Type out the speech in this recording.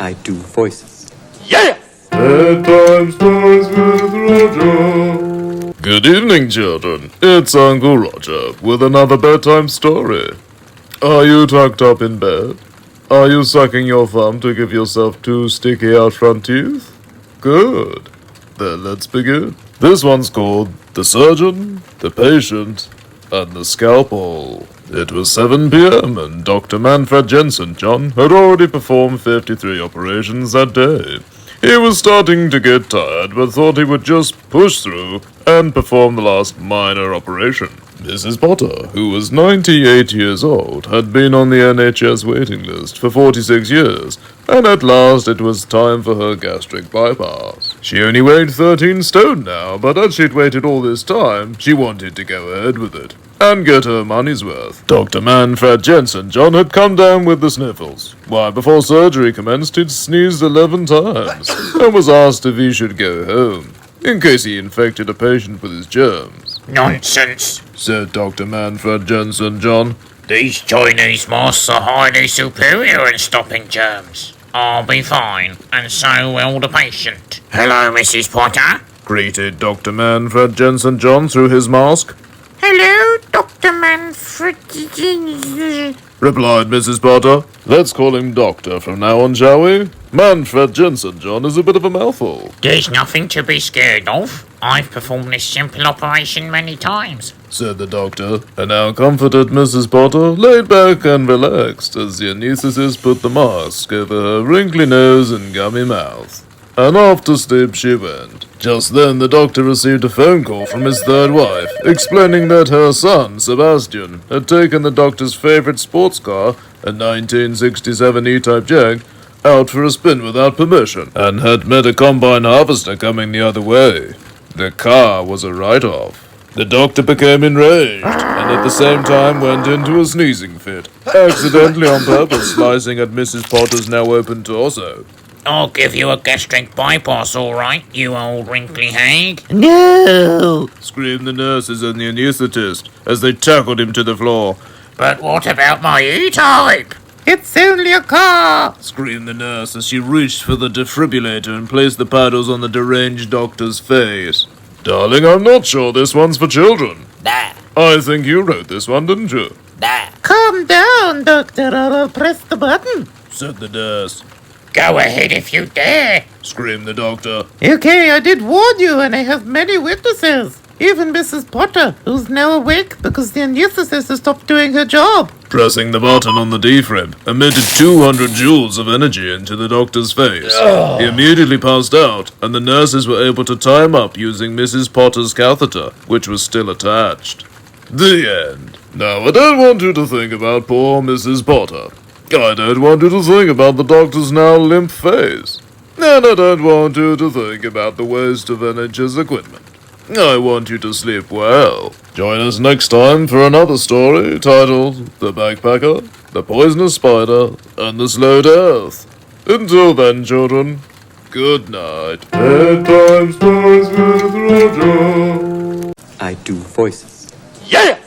I do voices. Yes! Bedtime stories with Roger. Good evening, children. It's Uncle Roger with another bedtime story. Are you tucked up in bed? Are you sucking your thumb to give yourself two sticky out front teeth? Good. Then let's begin. This one's called The Surgeon, The Patient, and the Scalpel. It was 7 p.m. and Dr. Manfred Jensen John had already performed 53 operations that day. He was starting to get tired, but thought he would just push through and perform the last minor operation. Mrs. Potter, who was 98 years old, had been on the NHS waiting list for 46 years, and at last it was time for her gastric bypass. She only weighed 13 stone now, but as she'd waited all this time, she wanted to go ahead with it and get her money's worth. Dr. Manfred Jensen John had come down with the sniffles. Why, before surgery commenced, he'd sneezed 11 times and was asked if he should go home, in case he infected a patient with his germs. Nonsense, Said Dr. Manfred Jensen John. These Chinese masks are highly superior in stopping germs. I'll be fine, and so will the patient. Hello, Mrs. Potter. Greeted Dr. Manfred Jensen John through his mask. Hello, Dr. Manfred. Replied Mrs. Potter. Let's call him Doctor from now on, shall we? Manfred Jensen John is a bit of a mouthful. There's nothing to be scared of. I've performed this simple operation many times. Said the doctor, and now comforted Mrs. Potter laid back and relaxed as the anesthetist put the mask over her wrinkly nose and gummy mouth. And off to sleep she went. Just then the doctor received a phone call from his third wife, explaining that her son, Sebastian, had taken the doctor's favorite sports car, a 1967 E-Type Jag, out for a spin without permission, and had met a combine harvester coming the other way. The car was a write-off. The doctor became enraged, and at the same time went into a sneezing fit, accidentally on purpose slicing at Mrs. Potter's now open torso. I'll give you a gastric bypass, all right, you old wrinkly hag. No! Screamed the nurses and the anaesthetist as they tackled him to the floor. But what about my E-Type? It's only a car! Screamed the nurse as she reached for the defibrillator and placed the paddles on the deranged doctor's face. Darling, I'm not sure this one's for children. Nah, I think you wrote this one, didn't you? nah. Calm down, Doctor, or I'll press the button. Said the nurse. Go ahead if you dare. Screamed the doctor. Okay, I did warn you, and I have many witnesses. Even Mrs. Potter, who's now awake because the anesthetist has stopped doing her job. Pressing the button on the defib emitted 200 joules of energy into the doctor's face. He immediately passed out, and the nurses were able to tie him up using Mrs. Potter's catheter, which was still attached. The end. Now, I don't want you to think about poor Mrs. Potter. I don't want you to think about the doctor's now limp face. And I don't want you to think about the waste of NHS equipment. I want you to sleep well. Join us next time for another story titled The Backpacker, The Poisonous Spider, and the Slow Death. Until then, children, good night. Bedtime stories with Roger. I do voices. Yeah!